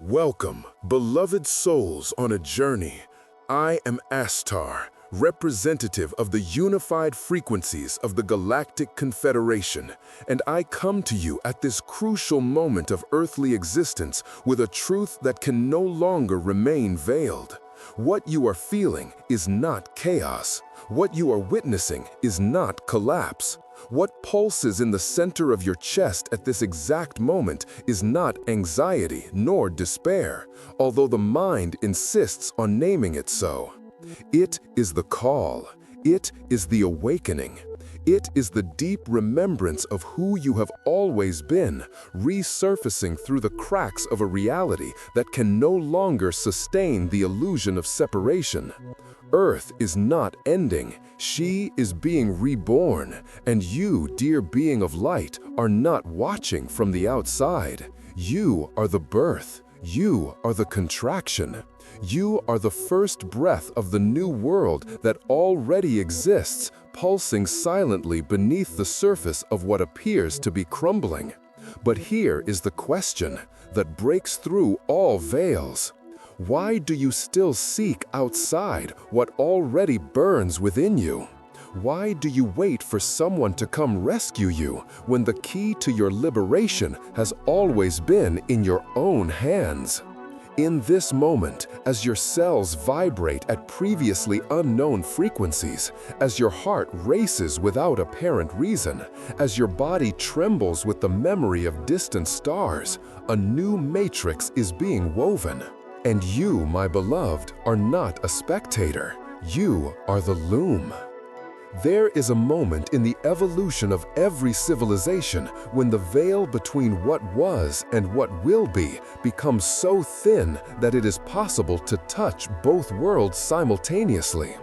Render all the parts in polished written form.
Welcome, beloved souls on a journey. I am Ashtar, representative of the unified frequencies of the Galactic Confederation, and I come to you at this crucial moment of earthly existence with a truth that can no longer remain veiled. What you are feeling is not chaos. What you are witnessing is not collapse. What pulses in the center of your chest at this exact moment is not anxiety nor despair, although the mind insists on naming it so. It is the call. It is the awakening. It is the deep remembrance of who you have always been, resurfacing through the cracks of a reality that can no longer sustain the illusion of separation. Earth is not ending, she is being reborn, and you, dear being of light, are not watching from the outside. You are the birth, you are the contraction. You are the first breath of the new world that already exists, pulsing silently beneath the surface of what appears to be crumbling. But here is the question that breaks through all veils. Why do you still seek outside what already burns within you? Why do you wait for someone to come rescue you when the key to your liberation has always been in your own hands? In this moment, as your cells vibrate at previously unknown frequencies, as your heart races without apparent reason, as your body trembles with the memory of distant stars, a new matrix is being woven. And you, my beloved, are not a spectator. You are the loom. There is a moment in the evolution of every civilization when the veil between what was and what will be becomes so thin that it is possible to touch both worlds simultaneously.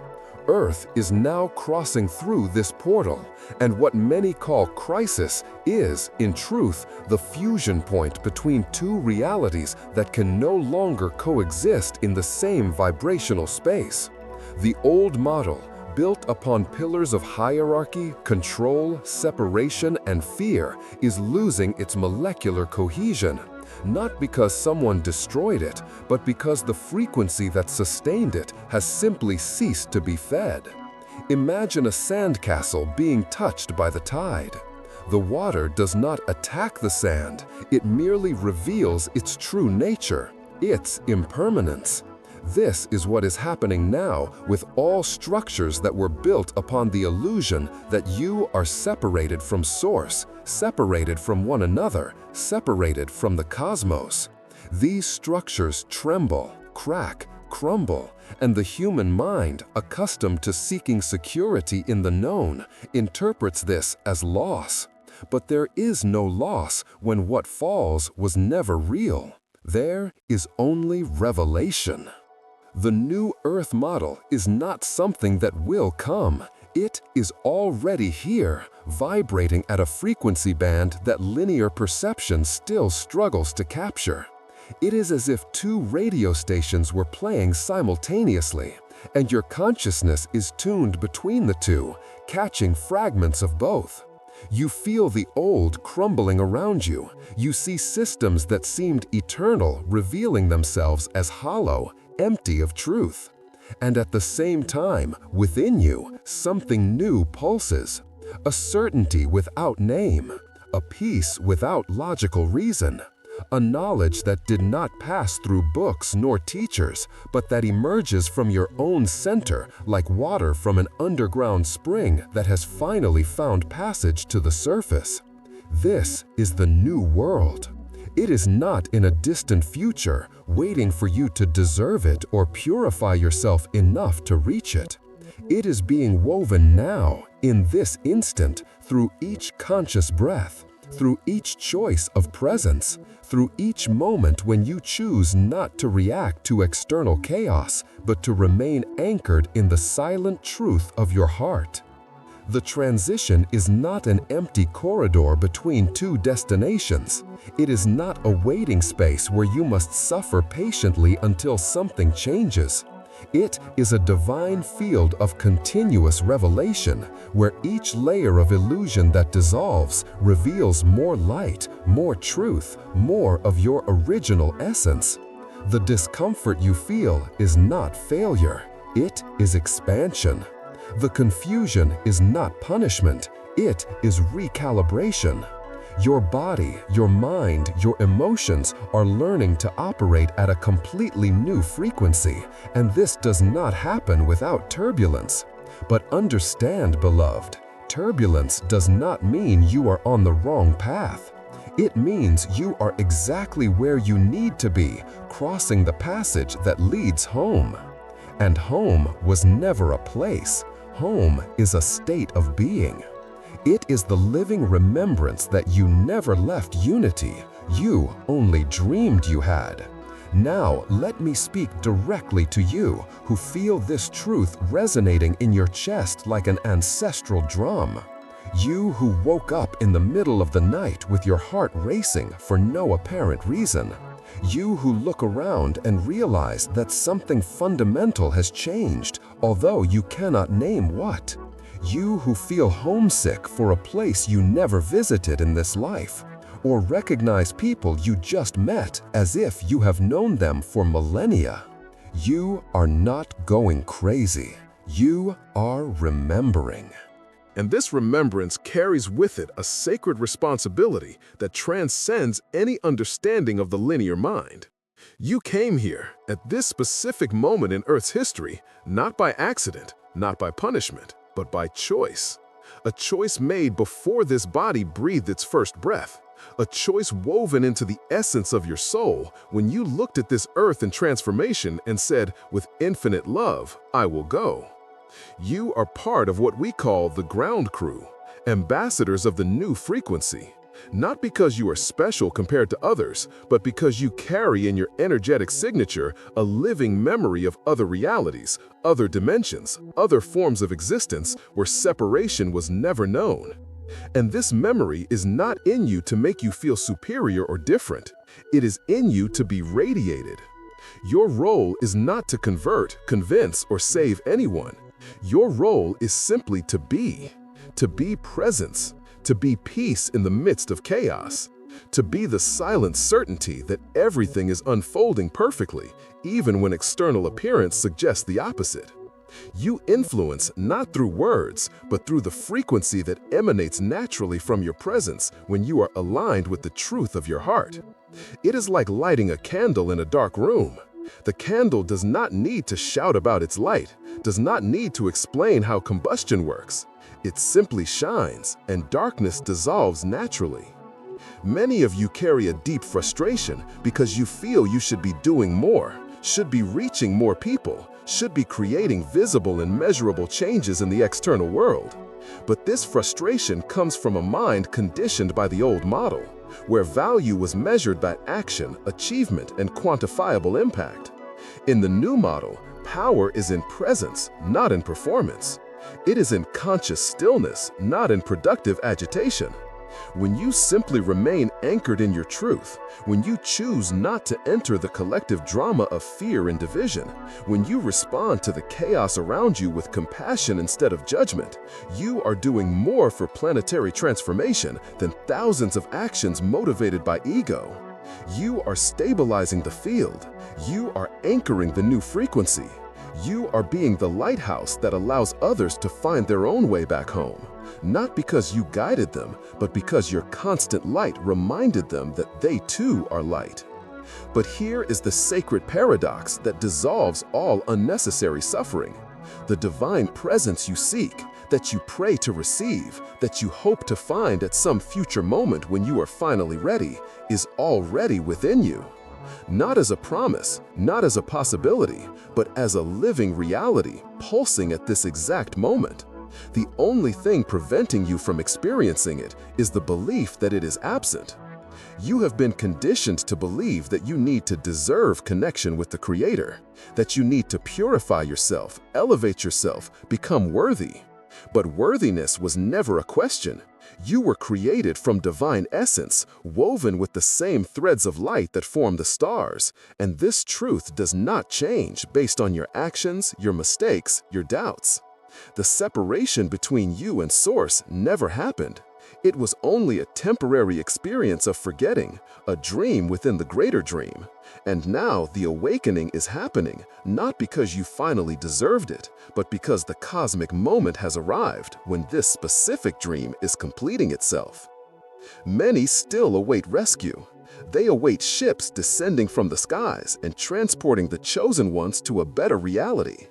Earth is now crossing through this portal, and what many call crisis is, in truth, the fusion point between two realities that can no longer coexist in the same vibrational space. The old model, built upon pillars of hierarchy, control, separation, and fear, is losing its molecular cohesion, not because someone destroyed it, but because the frequency that sustained it has simply ceased to be fed. Imagine a sandcastle being touched by the tide. The water does not attack the sand, it merely reveals its true nature, its impermanence. This is what is happening now with all structures that were built upon the illusion that you are separated from Source, separated from one another, separated from the cosmos. These structures tremble, crack, crumble, and the human mind, accustomed to seeking security in the known, interprets this as loss. But there is no loss when what falls was never real. There is only revelation. The new Earth model is not something that will come. It is already here, vibrating at a frequency band that linear perception still struggles to capture. It is as if two radio stations were playing simultaneously, and your consciousness is tuned between the two, catching fragments of both. You feel the old crumbling around you. You see systems that seemed eternal revealing themselves as hollow, empty of truth. And at the same time, within you, something new pulses. A certainty without name, a peace without logical reason, a knowledge that did not pass through books nor teachers, but that emerges from your own center like water from an underground spring that has finally found passage to the surface. This is the new world. It is not in a distant future, waiting for you to deserve it or purify yourself enough to reach it. It is being woven now, in this instant, through each conscious breath, through each choice of presence, through each moment when you choose not to react to external chaos, but to remain anchored in the silent truth of your heart. The transition is not an empty corridor between two destinations. It is not a waiting space where you must suffer patiently until something changes. It is a divine field of continuous revelation, where each layer of illusion that dissolves reveals more light, more truth, more of your original essence. The discomfort you feel is not failure, it is expansion. The confusion is not punishment, it is recalibration. Your body, your mind, your emotions are learning to operate at a completely new frequency, and this does not happen without turbulence. But understand, beloved, turbulence does not mean you are on the wrong path. It means you are exactly where you need to be, crossing the passage that leads home. And home was never a place. Home is a state of being. It is the living remembrance that you never left unity, you only dreamed you had. Now let me speak directly to you who feel this truth resonating in your chest like an ancestral drum. You who woke up in the middle of the night with your heart racing for no apparent reason. You who look around and realize that something fundamental has changed, although you cannot name what. You who feel homesick for a place you never visited in this life, or recognize people you just met as if you have known them for millennia. You are not going crazy. You are remembering. And this remembrance carries with it a sacred responsibility that transcends any understanding of the linear mind. You came here at this specific moment in Earth's history, not by accident, not by punishment, but by choice. A choice made before this body breathed its first breath. A choice woven into the essence of your soul when you looked at this earth in transformation and said, with infinite love, I will go. You are part of what we call the ground crew, ambassadors of the new frequency. Not because you are special compared to others, but because you carry in your energetic signature a living memory of other realities, other dimensions, other forms of existence where separation was never known. And this memory is not in you to make you feel superior or different. It is in you to be radiated. Your role is not to convert, convince, or save anyone. Your role is simply to be presence, to be peace in the midst of chaos, to be the silent certainty that everything is unfolding perfectly, even when external appearance suggests the opposite. You influence not through words, but through the frequency that emanates naturally from your presence when you are aligned with the truth of your heart. It is like lighting a candle in a dark room. The candle does not need to shout about its light, does not need to explain how combustion works. It simply shines, and darkness dissolves naturally. Many of you carry a deep frustration because you feel you should be doing more, should be reaching more people, should be creating visible and measurable changes in the external world. But this frustration comes from a mind conditioned by the old model, where value was measured by action, achievement, and quantifiable impact. In the new model, power is in presence, not in performance. It is in conscious stillness, not in productive agitation. When you simply remain anchored in your truth, when you choose not to enter the collective drama of fear and division, when you respond to the chaos around you with compassion instead of judgment, you are doing more for planetary transformation than thousands of actions motivated by ego. You are stabilizing the field. You are anchoring the new frequency. You are being the lighthouse that allows others to find their own way back home. Not because you guided them, but because your constant light reminded them that they too are light. But here is the sacred paradox that dissolves all unnecessary suffering. The divine presence you seek, that you pray to receive, that you hope to find at some future moment when you are finally ready, is already within you. Not as a promise, not as a possibility, but as a living reality pulsing at this exact moment. The only thing preventing you from experiencing it is the belief that it is absent. You have been conditioned to believe that you need to deserve connection with the Creator, that you need to purify yourself, elevate yourself, become worthy. But worthiness was never a question. You were created from divine essence, woven with the same threads of light that form the stars, and this truth does not change based on your actions, your mistakes, your doubts. The separation between you and Source never happened. It was only a temporary experience of forgetting, a dream within the greater dream. And now the awakening is happening, not because you finally deserved it, but because the cosmic moment has arrived when this specific dream is completing itself. Many still await rescue. They await ships descending from the skies and transporting the chosen ones to a better reality.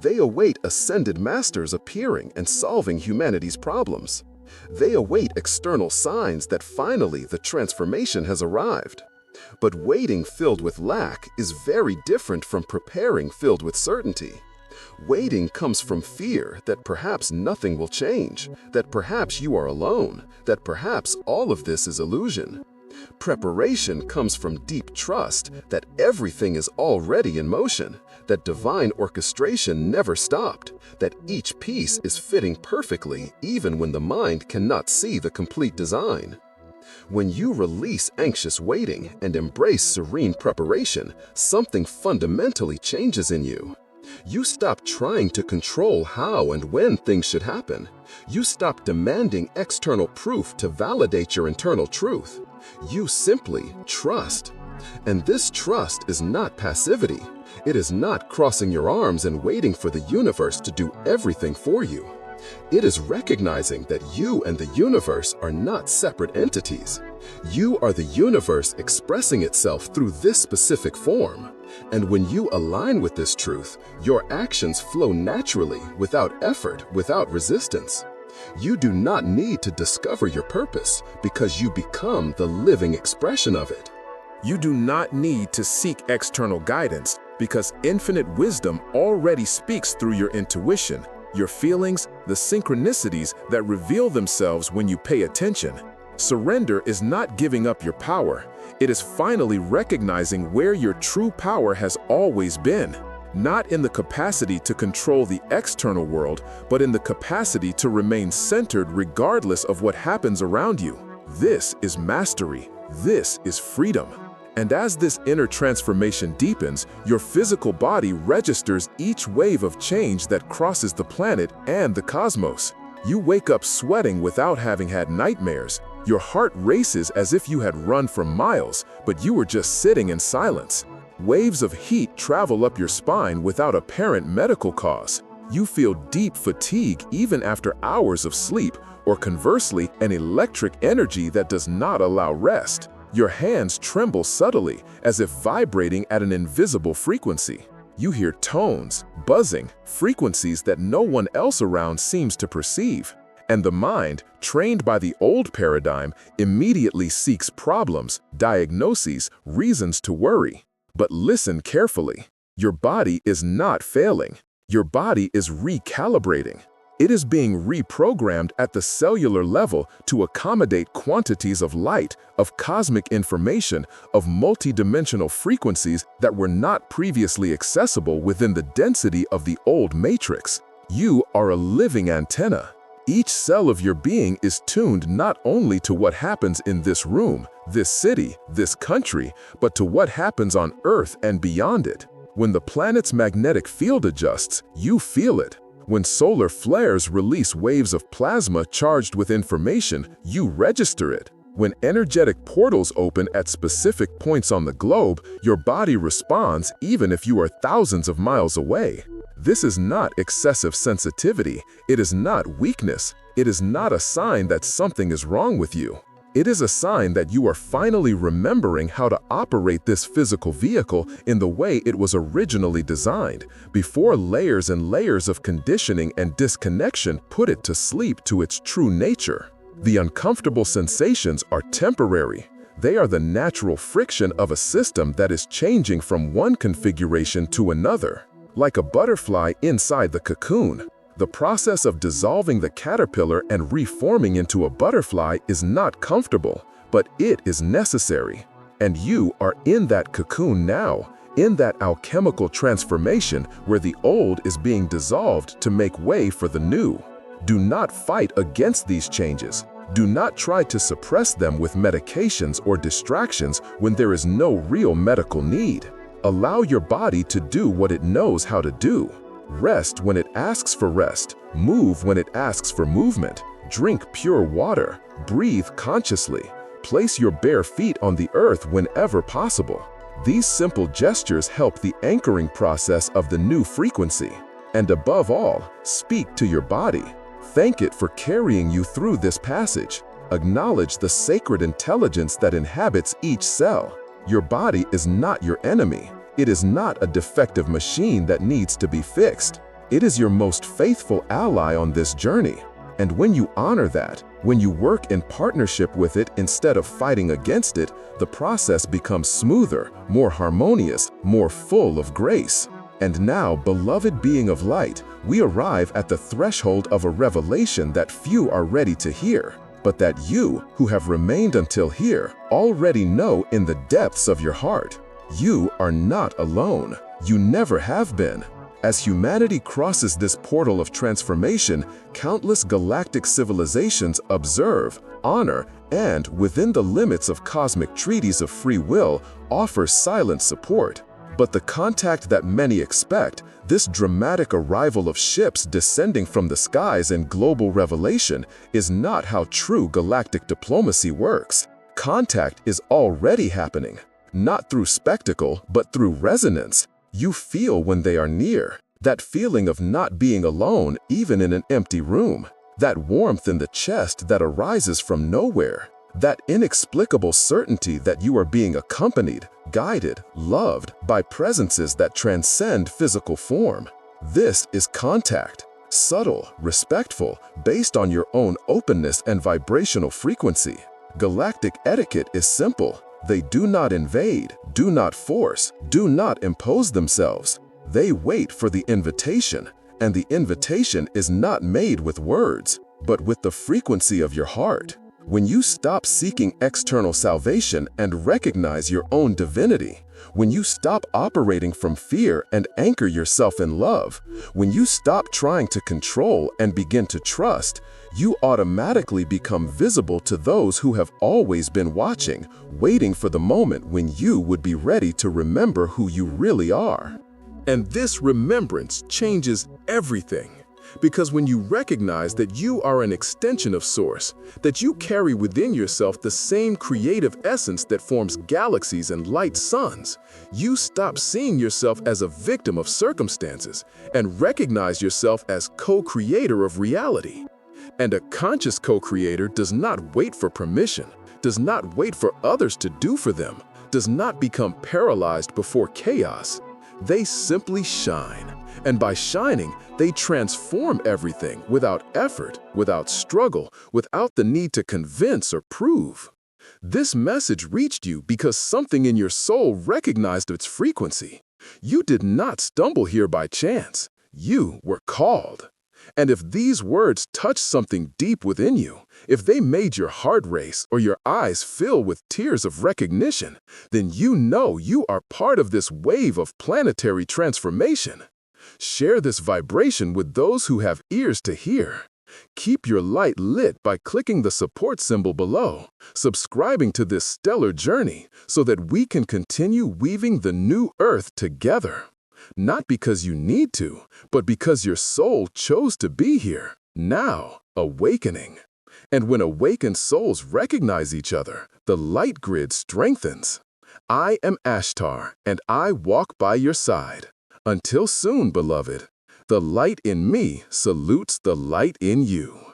They await ascended masters appearing and solving humanity's problems. They await external signs that finally the transformation has arrived. But waiting filled with lack is very different from preparing filled with certainty. Waiting comes from fear that perhaps nothing will change, that perhaps you are alone, that perhaps all of this is illusion. Preparation comes from deep trust that everything is already in motion, that divine orchestration never stopped, that each piece is fitting perfectly even when the mind cannot see the complete design. When you release anxious waiting and embrace serene preparation, something fundamentally changes in you. You stop trying to control how and when things should happen. You stop demanding external proof to validate your internal truth. You simply trust. And this trust is not passivity. It is not crossing your arms and waiting for the universe to do everything for you. It is recognizing that you and the universe are not separate entities. You are the universe expressing itself through this specific form. And when you align with this truth, your actions flow naturally, without effort, without resistance. You do not need to discover your purpose because you become the living expression of it. You do not need to seek external guidance because infinite wisdom already speaks through your intuition, your feelings, the synchronicities that reveal themselves when you pay attention. Surrender is not giving up your power. It is finally recognizing where your true power has always been. Not in the capacity to control the external world, but in the capacity to remain centered regardless of what happens around you. This is mastery. This is freedom. And as this inner transformation deepens, your physical body registers each wave of change that crosses the planet and the cosmos. You wake up sweating without having had nightmares. Your heart races as if you had run for miles, but you were just sitting in silence. Waves of heat travel up your spine without apparent medical cause. You feel deep fatigue even after hours of sleep, or conversely, an electric energy that does not allow rest. Your hands tremble subtly, as if vibrating at an invisible frequency. You hear tones, buzzing, frequencies that no one else around seems to perceive. And the mind, trained by the old paradigm, immediately seeks problems, diagnoses, reasons to worry. But listen carefully. Your body is not failing. Your body is recalibrating. It is being reprogrammed at the cellular level to accommodate quantities of light, of cosmic information, of multidimensional frequencies that were not previously accessible within the density of the old matrix. You are a living antenna. Each cell of your being is tuned not only to what happens in this room, this city, this country, but to what happens on Earth and beyond it. When the planet's magnetic field adjusts, you feel it. When solar flares release waves of plasma charged with information, you register it. When energetic portals open at specific points on the globe, your body responds even if you are thousands of miles away. This is not excessive sensitivity. It is not weakness. It is not a sign that something is wrong with you. It is a sign that you are finally remembering how to operate this physical vehicle in the way it was originally designed, before layers and layers of conditioning and disconnection put it to sleep to its true nature. The uncomfortable sensations are temporary. They are the natural friction of a system that is changing from one configuration to another. Like a butterfly inside the cocoon, the process of dissolving the caterpillar and reforming into a butterfly is not comfortable, but it is necessary. And you are in that cocoon now, in that alchemical transformation where the old is being dissolved to make way for the new. Do not fight against these changes. Do not try to suppress them with medications or distractions when there is no real medical need. Allow your body to do what it knows how to do. Rest when it asks for rest. Move when it asks for movement. Drink pure water. Breathe consciously. Place your bare feet on the earth whenever possible. These simple gestures help the anchoring process of the new frequency. And above all, speak to your body. Thank it for carrying you through this passage. Acknowledge the sacred intelligence that inhabits each cell. Your body is not your enemy. It is not a defective machine that needs to be fixed. It is your most faithful ally on this journey. And when you honor that, when you work in partnership with it instead of fighting against it, the process becomes smoother, more harmonious, more full of grace. And now, beloved being of light, we arrive at the threshold of a revelation that few are ready to hear, but that you, who have remained until here, already know in the depths of your heart. You are not alone. You never have been. As humanity crosses this portal of transformation, countless galactic civilizations observe, honor, and, within the limits of cosmic treaties of free will, offer silent support. But the contact that many expect, this dramatic arrival of ships descending from the skies in global revelation, is not how true galactic diplomacy works. Contact is already happening, not through spectacle, but through resonance. You feel when they are near, that feeling of not being alone even in an empty room, that warmth in the chest that arises from nowhere, that inexplicable certainty that you are being accompanied, guided, loved by presences that transcend physical form. This is contact, subtle, respectful, based on your own openness and vibrational frequency. Galactic etiquette is simple. They do not invade, do not force, do not impose themselves. They wait for the invitation, and the invitation is not made with words, but with the frequency of your heart. When you stop seeking external salvation and recognize your own divinity, when you stop operating from fear and anchor yourself in love, when you stop trying to control and begin to trust, you automatically become visible to those who have always been watching, waiting for the moment when you would be ready to remember who you really are. And this remembrance changes everything. Because when you recognize that you are an extension of Source, that you carry within yourself the same creative essence that forms galaxies and light suns, you stop seeing yourself as a victim of circumstances and recognize yourself as co-creator of reality. And a conscious co-creator does not wait for permission, does not wait for others to do for them, does not become paralyzed before chaos. They simply shine. And by shining, they transform everything without effort, without struggle, without the need to convince or prove. This message reached you because something in your soul recognized its frequency. You did not stumble here by chance. You were called. And if these words touched something deep within you, if they made your heart race or your eyes fill with tears of recognition, then you know you are part of this wave of planetary transformation. Share this vibration with those who have ears to hear. Keep your light lit by clicking the support symbol below, subscribing to this stellar journey so that we can continue weaving the new earth together. Not because you need to, but because your soul chose to be here, now, awakening. And when awakened souls recognize each other, the light grid strengthens. I am Ashtar, and I walk by your side. Until soon, beloved, the light in me salutes the light in you.